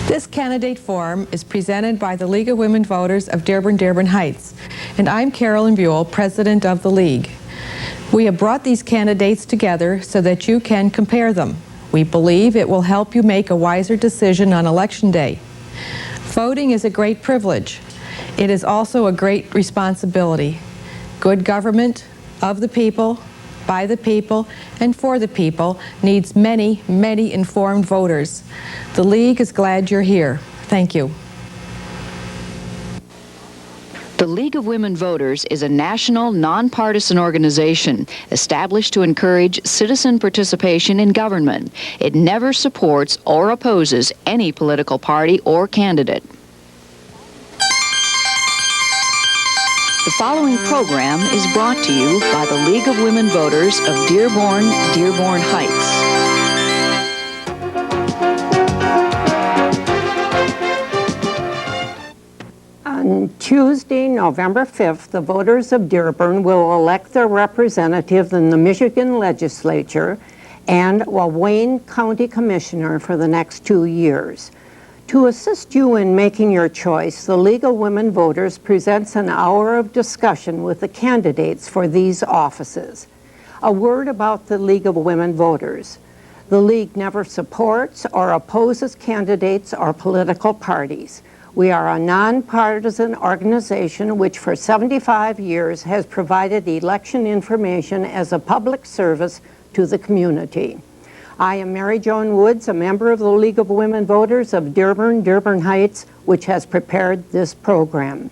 This candidate forum is presented by the League of Women Voters of Dearborn, Dearborn Heights, and I'm Carolyn Buell, president of the League. We have brought these candidates together so that you can compare them. We believe it will help you make a wiser decision on Election Day. Voting is a great privilege. It is also a great responsibility. Good government of the people, by the people, and for the people needs many, many informed voters. The League is glad you're here. Thank you. The League of Women Voters is a national, nonpartisan organization established to encourage citizen participation in government. It never supports or opposes any political party or candidate. The following program is brought to you by the League of Women Voters of Dearborn, Dearborn Heights. On Tuesday, November 5th, the voters of Dearborn will elect their representative in the Michigan legislature and a Wayne County Commissioner for the next 2 years. To assist you in making your choice, the League of Women Voters presents an hour of discussion with the candidates for these offices. A word about the League of Women Voters. The League never supports or opposes candidates or political parties. We are a nonpartisan organization which for 75 years has provided election information as a public service to the community. I am Mary Joan Woods, a member of the League of Women Voters of Dearborn, Dearborn Heights, which has prepared this program.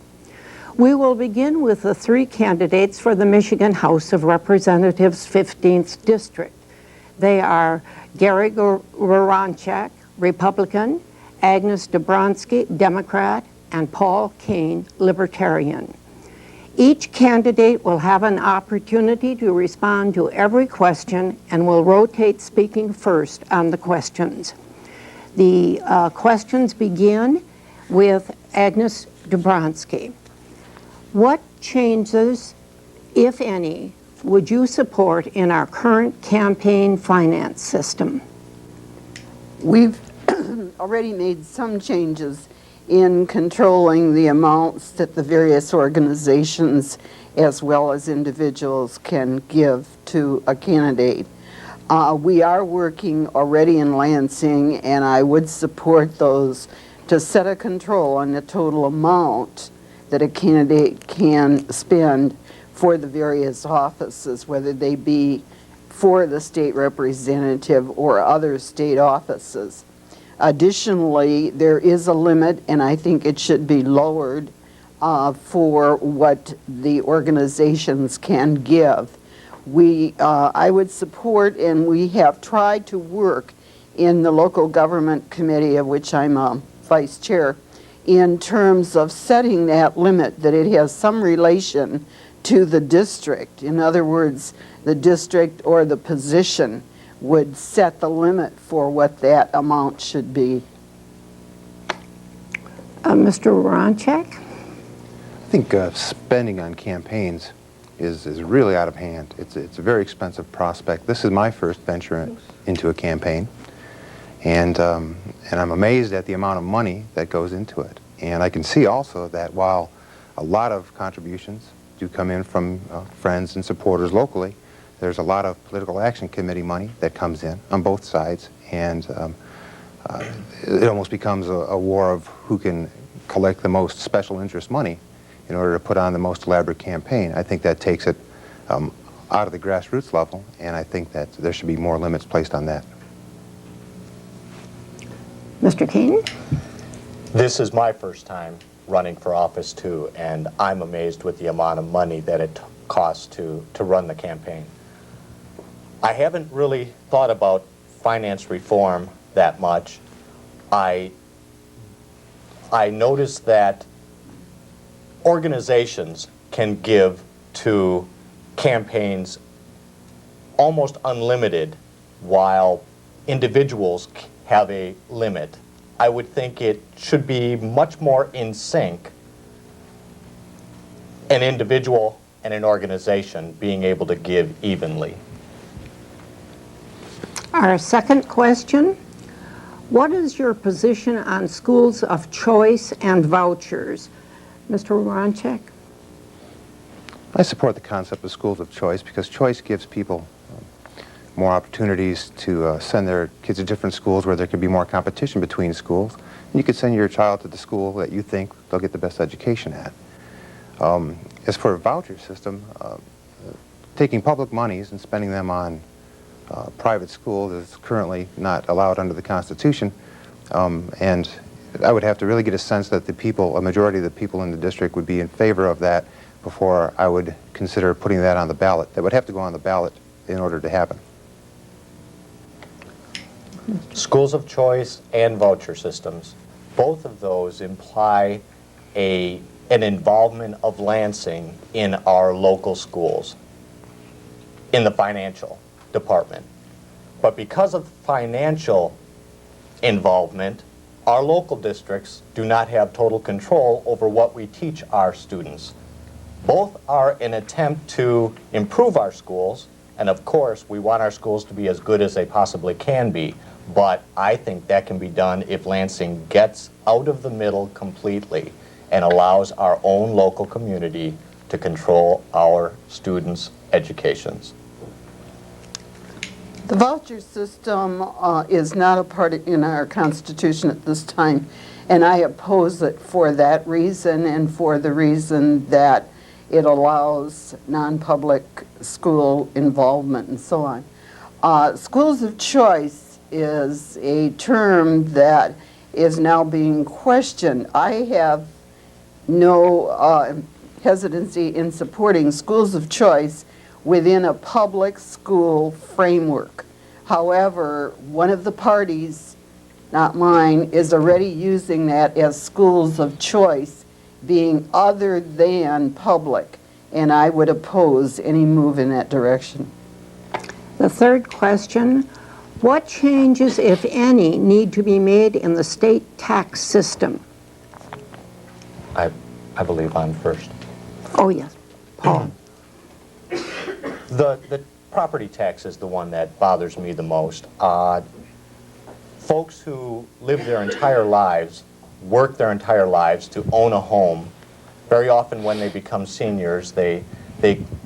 We will begin with the 3 candidates for the Michigan House of Representatives 15th District. They are Gary Woronchak, Republican, Agnes Dobronski, Democrat, and Paul Kane, Libertarian. Each candidate will have an opportunity to respond to every question and will rotate speaking first on the questions. The questions begin with Agnes Dobronski. What changes, if any, would you support in our current campaign finance system? We've already made some changes in controlling the amounts that the various organizations as well as individuals can give to a candidate. We are working already in Lansing, and I would support those to set a control on the total amount that a candidate can spend for the various offices, whether they be for the state representative or other state offices. Additionally, there is a limit, and I think it should be lowered for what the organizations can give. I would support, and we have tried to work in the local government committee, of which I'm a vice chair, in terms of setting that limit, that it has some relation to the district. In other words, the district or the position would set the limit for what that amount should be. Mr. Woronchak? I think spending on campaigns is really out of hand. It's a very expensive prospect. This is my first venture into a campaign, and I'm amazed at the amount of money that goes into it. And I can see also that while a lot of contributions do come in from friends and supporters locally, there's a lot of political action committee money that comes in on both sides, and it almost becomes a war of who can collect the most special interest money in order to put on the most elaborate campaign. I think that takes it out of the grassroots level, and I think that there should be more limits placed on that. Mr. Kane? This is my first time running for office too, and I'm amazed with the amount of money that it costs to run the campaign. I haven't really thought about finance reform that much. I noticed that organizations can give to campaigns almost unlimited, while individuals have a limit. I would think it should be much more in sync, an individual and an organization being able to give evenly. Our second question, What is your position on schools of choice and vouchers? Mr. Woronchak? I support the concept of schools of choice because choice gives people more opportunities to send their kids to different schools where there could be more competition between schools. And you could send your child to the school that you think they'll get the best education at. As for a voucher system, taking public monies and spending them on private schools is currently not allowed under the Constitution, and I would have to really get a sense that the people, a majority of the people in the district would be in favor of that before I would consider putting that on the ballot. That would have to go on the ballot in order to happen. Schools of choice and voucher systems, both of those imply an involvement of Lansing in our local schools, in the financial department. But because of financial involvement, our local districts do not have total control over what we teach our students. Both are an attempt to improve our schools, and of course we want our schools to be as good as they possibly can be, but I think that can be done if Lansing gets out of the middle completely and allows our own local community to control our students' educations. The voucher system is not a part in our Constitution at this time, and I oppose it for that reason and for the reason that it allows non-public school involvement and so on. Schools of choice is a term that is now being questioned. I have no hesitancy in supporting schools of choice within a public school framework. However, one of the parties, not mine, is already using that as schools of choice being other than public, and I would oppose any move in that direction. The third question, what changes, if any, need to be made in the state tax system? I believe I'm first. Oh, yes. Paul. The property tax is the one that bothers me the most. Folks who live their entire lives, work their entire lives to own a home, very often when they become seniors, they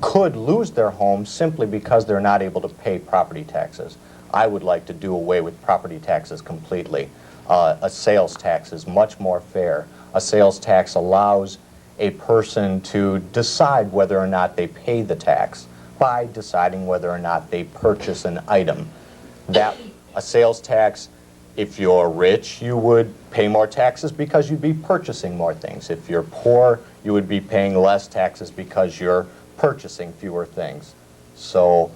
could lose their home simply because they're not able to pay property taxes. I would like to do away with property taxes completely. A sales tax is much more fair. A sales tax allows a person to decide whether or not they pay the tax by deciding whether or not they purchase an item. That a sales tax, if you're rich, you would pay more taxes because you'd be purchasing more things. If you're poor, you would be paying less taxes because you're purchasing fewer things. So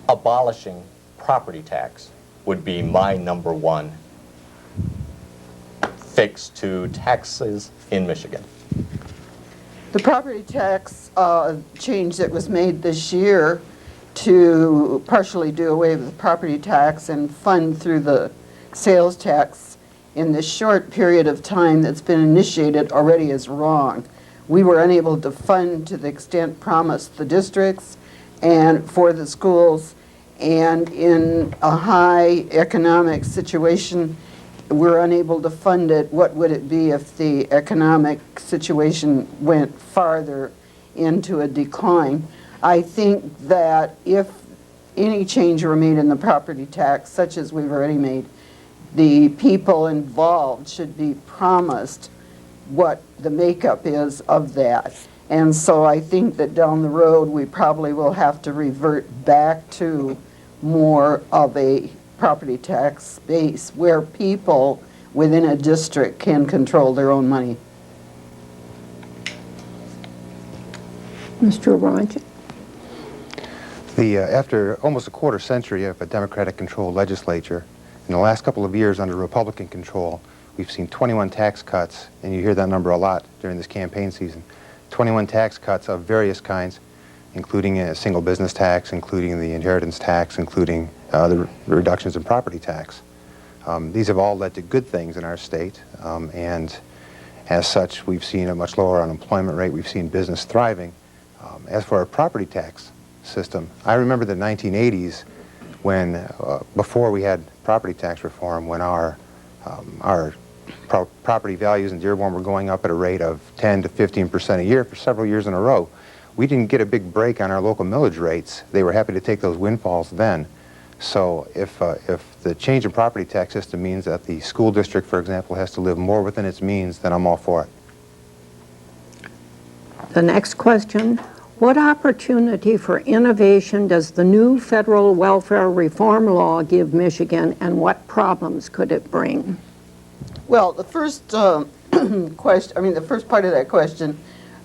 abolishing property tax would be my number one fix to taxes in Michigan. The property tax change that was made this year to partially do away with the property tax and fund through the sales tax in this short period of time that's been initiated already is wrong. We were unable to fund to the extent promised the districts and for the schools, and in a high economic situation, we're unable to fund it. What would it be if the economic situation went farther into a decline? I think that if any change were made in the property tax, such as we've already made, the people involved should be promised what the makeup is of that. And so I think that down the road we probably will have to revert back to more of a property tax base where people within a district can control their own money. Mr. Woronchak. After almost a quarter century of a Democratic-controlled legislature, in the last couple of years under Republican control, we've seen 21 tax cuts, and you hear that number a lot during this campaign season. 21 tax cuts of various kinds, including a single business tax, including the inheritance tax, including the reductions in property tax. These have all led to good things in our state, and as such, we've seen a much lower unemployment rate. We've seen business thriving. As for our property tax system, I remember the 1980s when, before we had property tax reform, when our property values in Dearborn were going up at a rate of 10 to 15% a year for several years in a row, we didn't get a big break on our local millage rates. They were happy to take those windfalls then. So if the change in property tax system means that the school district, for example, has to live more within its means, then I'm all for it. The next question, what opportunity for innovation does the new federal welfare reform law give Michigan, and what problems could it bring? Well, the first question, the first part of that question,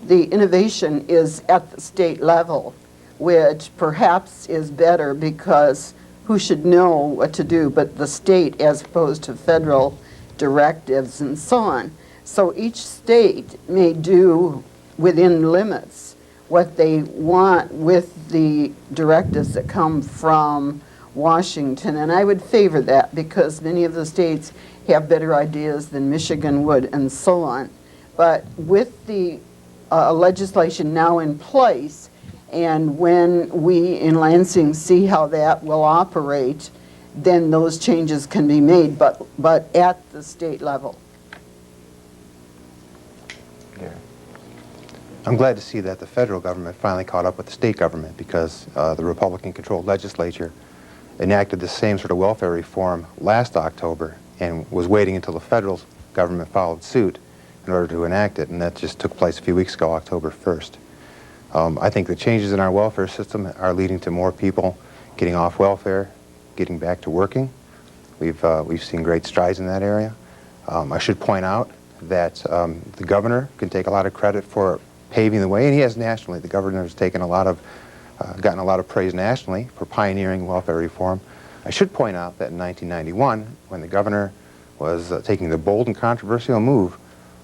the innovation is at the state level, which perhaps is better because who should know what to do but the state as opposed to federal directives and so on. So each state may do within limits what they want with the directives that come from Washington. And I would favor that because many of the states have better ideas than Michigan would and so on. But with the legislation now in place, and when we in Lansing see how that will operate, then those changes can be made, but at the state level. I'm glad to see that the federal government finally caught up with the state government because the Republican-controlled legislature enacted the same sort of welfare reform last October and was waiting until the federal government followed suit in order to enact it, and that just took place a few weeks ago, October 1st. I think the changes in our welfare system are leading to more people getting off welfare, getting back to working. We've seen great strides in that area. I should point out that the governor can take a lot of credit for paving the way, and he has nationally. The governor has taken gotten a lot of praise nationally for pioneering welfare reform. I should point out that in 1991, when the governor was taking the bold and controversial move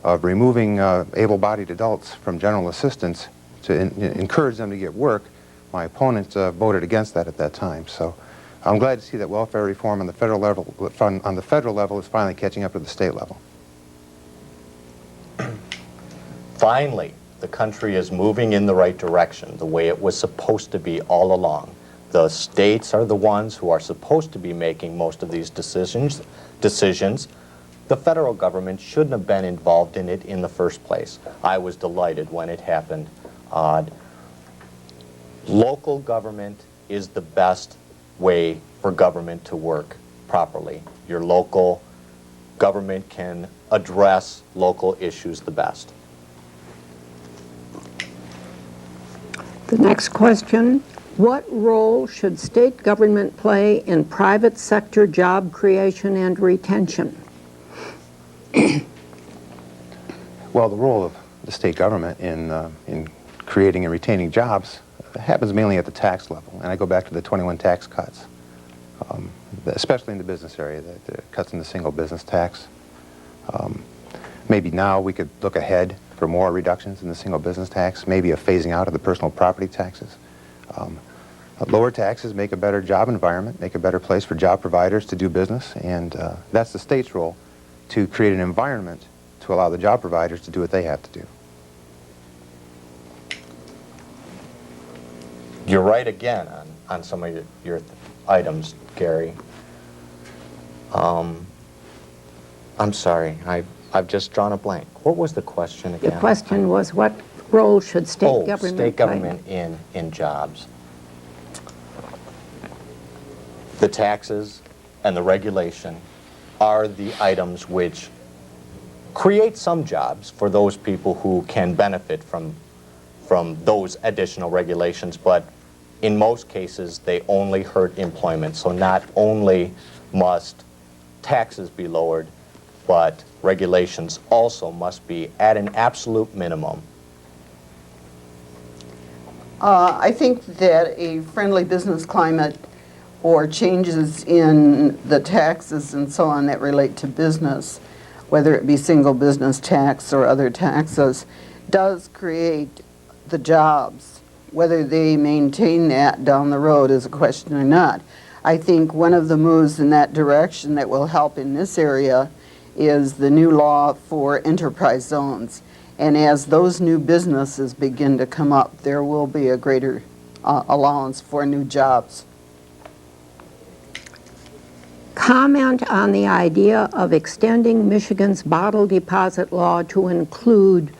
of removing able-bodied adults from general assistance to encourage them to get work, my opponent voted against that at that time. So I'm glad to see that welfare reform on the federal level is finally catching up to the state level. Finally, the country is moving in the right direction, the way it was supposed to be all along. The states are the ones who are supposed to be making most of these decisions. The federal government shouldn't have been involved in it in the first place. I was delighted when it happened. Local government is the best way for government to work properly. Your local government can address local issues the best. The next question, what role should state government play in private sector job creation and retention? Well, the role of the state government in creating and retaining jobs happens mainly at the tax level. And I go back to the 21 tax cuts, especially in the business area, the cuts in the single business tax. Maybe now we could look ahead for more reductions in the single business tax, maybe a phasing out of the personal property taxes. Lower taxes make a better job environment, make a better place for job providers to do business, and that's the state's role, to create an environment to allow the job providers to do what they have to do. You're right again on some of your items, Gary. I'm sorry, I've just drawn a blank. What was the question again? The question was, what role should state government play? State government in jobs. The taxes and the regulation are the items which create some jobs for those people who can benefit from those additional regulations, but in most cases they only hurt employment. So not only must taxes be lowered, but regulations also must be at an absolute minimum. I think that a friendly business climate or changes in the taxes and so on that relate to business, whether it be single business tax or other taxes, does create the jobs. Whether they maintain that down the road is a question or not. I think one of the moves in that direction that will help in this area is the new law for enterprise zones. And as those new businesses begin to come up, there will be a greater allowance for new jobs. comment on the idea of extending Michigan's bottle deposit law to include,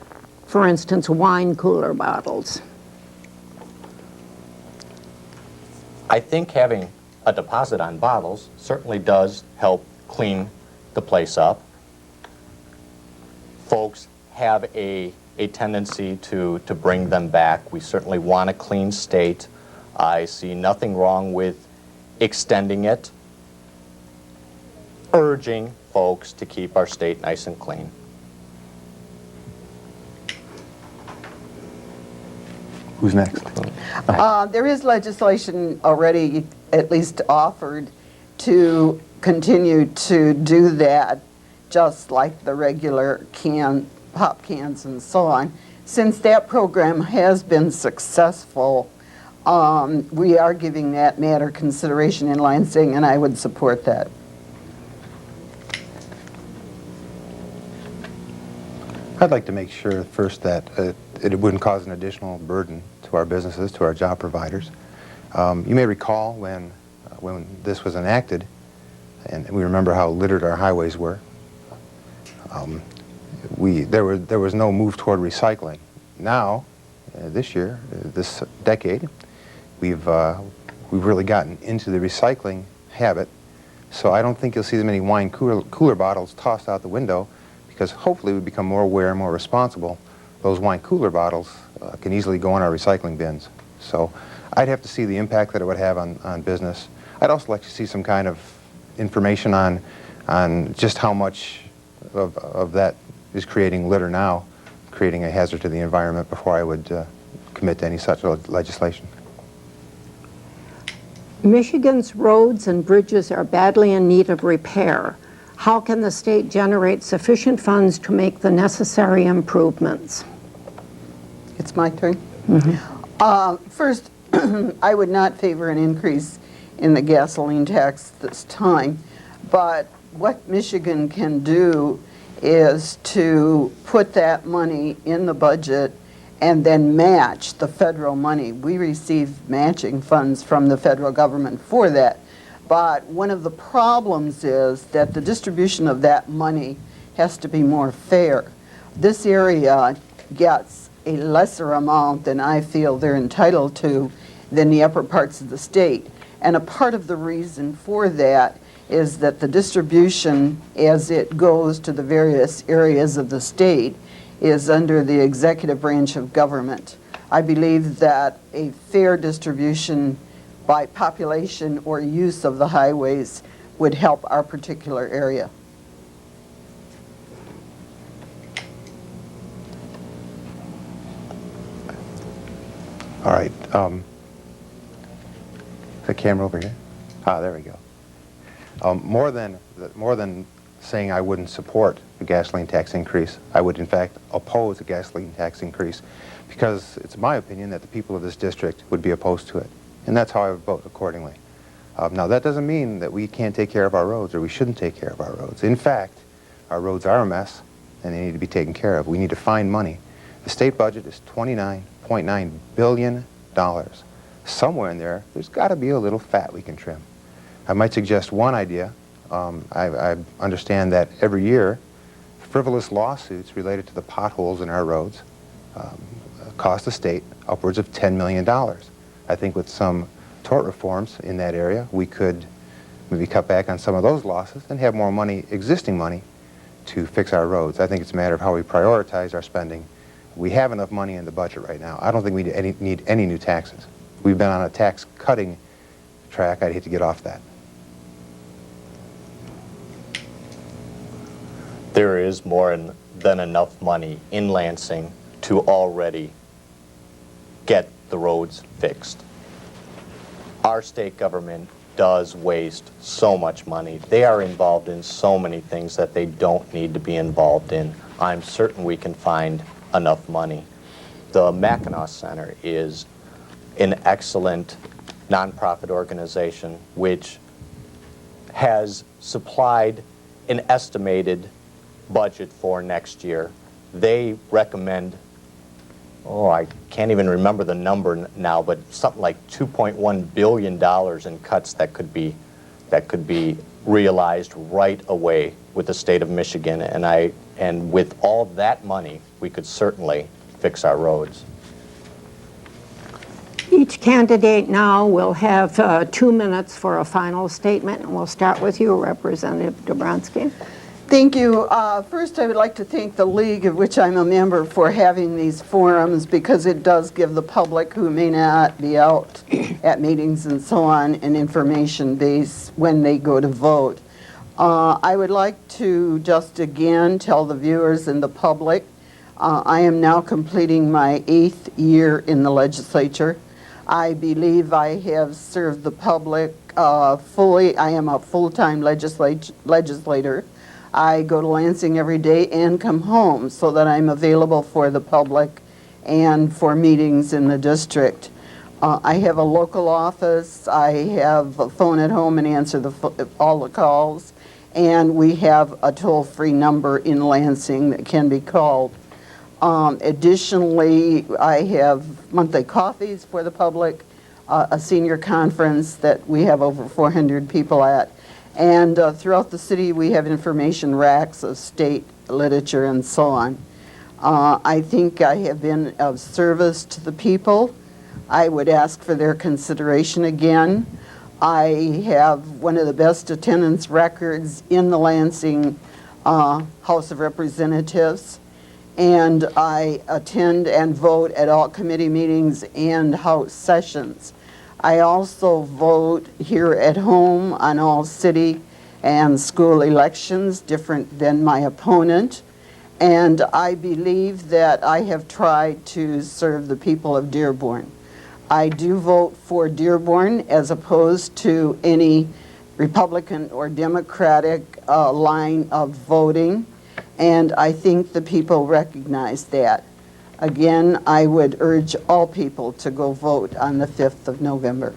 for instance, wine cooler bottles? I think having a deposit on bottles certainly does help clean the place up. Folks have a tendency to bring them back. We certainly want a clean state. I see nothing wrong with extending it, urging folks to keep our state nice and clean. Who's next? There is legislation already at least offered to continue to do that, just like the regular pop cans and so on. Since that program has been successful, we are giving that matter consideration in Lansing, and I would support that. I'd like to make sure first that it wouldn't cause an additional burden to our businesses, to our job providers. You may recall when this was enacted, and we remember how littered our highways were. There was no move toward recycling. Now, this year, this decade, we've really gotten into the recycling habit. So I don't think you'll see as many wine cooler bottles tossed out the window, because hopefully we become more aware and more responsible. Those wine cooler bottles can easily go in our recycling bins. So I'd have to see the impact that it would have on business. I'd also like to see some kind of information on just how much of that is creating litter now, creating a hazard to the environment, before I would commit to any such legislation. Michigan's roads and bridges are badly in need of repair. How can the state generate sufficient funds to make the necessary improvements? It's my turn. First, I would not favor an increase in the gasoline tax this time, but what Michigan can do is to put that money in the budget and then match the federal money. We receive matching funds from the federal government for that. But one of the problems is that the distribution of that money has to be more fair. This area gets a lesser amount than I feel they're entitled to than the upper parts of the state. And a part of the reason for that is that the distribution, as it goes to the various areas of the state, is under the executive branch of government. I believe that a fair distribution by population or use of the highways would help our particular area. All right. The camera over here. Ah, there we go. More than saying I wouldn't support the gasoline tax increase, I would in fact oppose the gasoline tax increase, because it's my opinion that the people of this district would be opposed to it. And that's how I would vote accordingly. Now, that doesn't mean that we can't take care of our roads, or we shouldn't take care of our roads. In fact, our roads are a mess, and they need to be taken care of. We need to find money. The state budget is $29.9 billion. Somewhere in there, there's got to be a little fat we can trim. I might suggest one idea. I understand that every year, frivolous lawsuits related to the potholes in our roads cost the state upwards of $10 million. I think with some tort reforms in that area, we could maybe cut back on some of those losses and have more money, existing money, to fix our roads. I think it's a matter of how we prioritize our spending. We have enough money in the budget right now. I don't think we need any new taxes. We've been on a tax-cutting track. I'd hate to get off that. There is more than enough money in Lansing to already get the roads fixed. Our state government does waste so much money. They are involved in so many things that they don't need to be involved in. I'm certain we can find enough money. The Mackinac Center is an excellent nonprofit organization which has supplied an estimated budget for next year. They recommend, I can't even remember the number now, but something like $2.1 billion in cuts that could be realized right away with the state of Michigan, and with all that money, we could certainly fix our roads. Each candidate now will have 2 minutes for a final statement, and we'll start with you, Representative Dobronski. Thank you. First, I would like to thank the League, of which I'm a member, for having these forums, because it does give the public who may not be out at meetings and so on an information base when they go to vote. I would like to just again tell the viewers and the public, I am now completing my 8th year in the legislature. I believe I have served the public fully. I am a full-time legislator. I go to Lansing every day and come home so that I'm available for the public and for meetings in the district. I have a local office. I have a phone at home and answer all the calls. And we have a toll-free number in Lansing that can be called. Additionally, I have monthly coffees for the public, a senior conference that we have over 400 people at. And throughout the city, we have information racks of state literature and so on. I think I have been of service to the people. I would ask for their consideration again. I have one of the best attendance records in the Lansing House of Representatives, and I attend and vote at all committee meetings and House sessions. I also vote here at home on all city and school elections, different than my opponent. And I believe that I have tried to serve the people of Dearborn. I do vote for Dearborn as opposed to any Republican or Democratic line of voting, and I think the people recognize that. Again, I would urge all people to go vote on the 5th of November.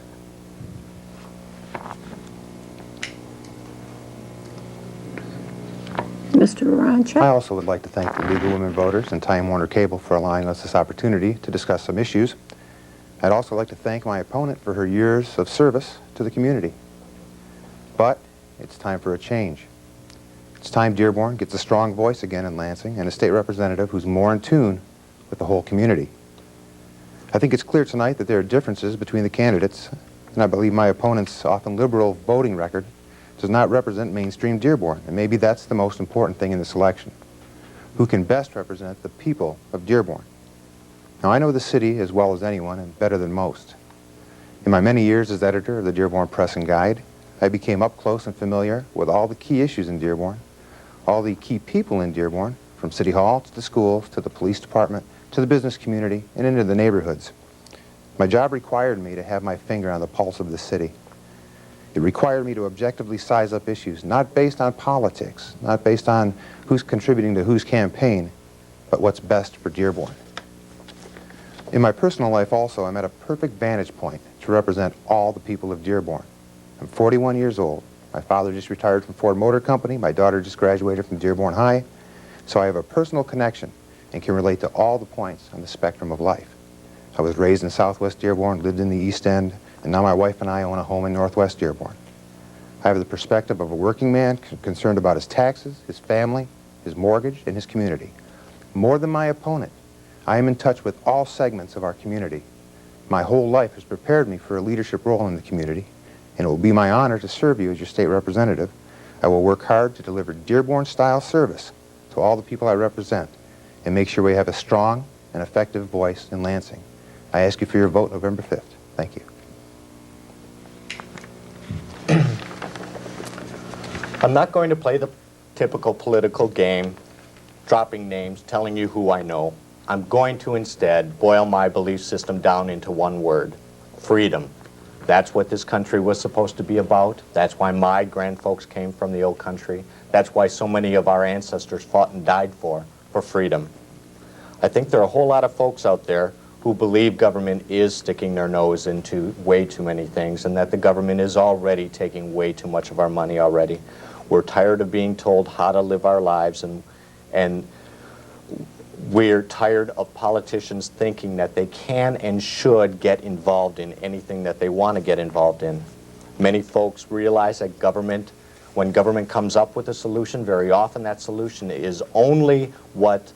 Mr. Woronchak. I also would like to thank the League of Women Voters and Time Warner Cable for allowing us this opportunity to discuss some issues. I'd also like to thank my opponent for her years of service to the community. But it's time for a change. It's time Dearborn gets a strong voice again in Lansing and a state representative who's more in tune with the whole community. I think it's clear tonight that there are differences between the candidates, and I believe my opponent's often liberal voting record does not represent mainstream Dearborn, and maybe that's the most important thing in this election. Who can best represent the people of Dearborn? Now, I know the city as well as anyone and better than most. In my many years as editor of the Dearborn Press and Guide, I became up close and familiar with all the key issues in Dearborn, all the key people in Dearborn, from City Hall to the schools to the police department to the business community and into the neighborhoods. My job required me to have my finger on the pulse of the city. It required me to objectively size up issues, not based on politics, not based on who's contributing to whose campaign, but what's best for Dearborn. In my personal life also, I'm at a perfect vantage point to represent all the people of Dearborn. I'm 41 years old. My father just retired from Ford Motor Company. My daughter just graduated from Dearborn High. So I have a personal connection and can relate to all the points on the spectrum of life. I was raised in Southwest Dearborn, lived in the East End, and now my wife and I own a home in Northwest Dearborn. I have the perspective of a working man concerned about his taxes, his family, his mortgage, and his community. More than my opponent, I am in touch with all segments of our community. My whole life has prepared me for a leadership role in the community, and it will be my honor to serve you as your state representative. I will work hard to deliver Dearborn-style service to all the people I represent and make sure we have a strong and effective voice in Lansing. I ask you for your vote November 5th. Thank you. I'm not going to play the typical political game, dropping names, telling you who I know. I'm going to instead boil my belief system down into one word: freedom. That's what this country was supposed to be about. That's why my grandfolks came from the old country. That's why so many of our ancestors fought and died for freedom. I think there are a whole lot of folks out there who believe government is sticking their nose into way too many things and that the government is already taking way too much of our money already. We're tired of being told how to live our lives, and we're tired of politicians thinking that they can and should get involved in anything that they want to get involved in. Many folks realize that government When government comes up with a solution, very often that solution is only what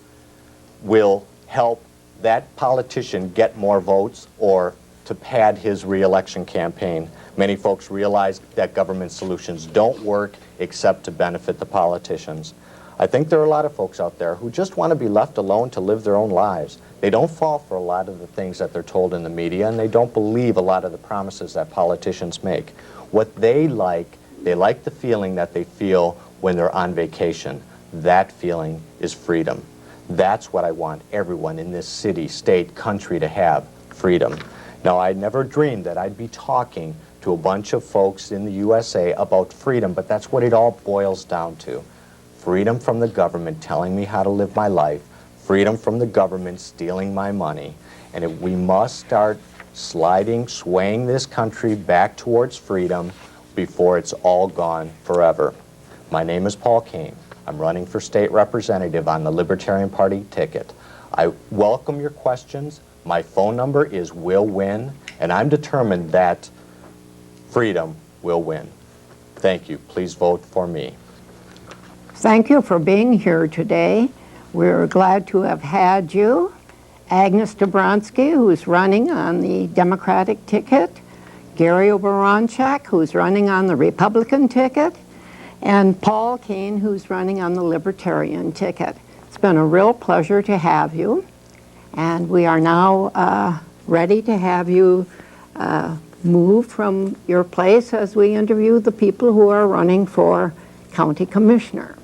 will help that politician get more votes or to pad his re-election campaign. Many folks realize that government solutions don't work except to benefit the politicians. I think there are a lot of folks out there who just want to be left alone to live their own lives. They don't fall for a lot of the things that they're told in the media, and they don't believe a lot of the promises that politicians make. What they like the feeling that they feel when they're on vacation. That feeling is freedom. That's what I want everyone in this city, state, country to have, freedom. Now, I never dreamed that I'd be talking to a bunch of folks in the USA about freedom, but that's what it all boils down to. Freedom from the government telling me how to live my life, freedom from the government stealing my money, and we must start swaying this country back towards freedom before it's all gone forever. My name is Paul Kane. I'm running for state representative on the Libertarian Party ticket. I welcome your questions. My phone number is will win, and I'm determined that freedom will win. Thank you. Please vote for me. Thank you for being here today. We're glad to have had you. Agnes Dobronski, who's running on the Democratic ticket, Gary Woronchak, who's running on the Republican ticket, and Paul Kane, who's running on the Libertarian ticket. It's been a real pleasure to have you, and we are now ready to have you move from your place as we interview the people who are running for county commissioner.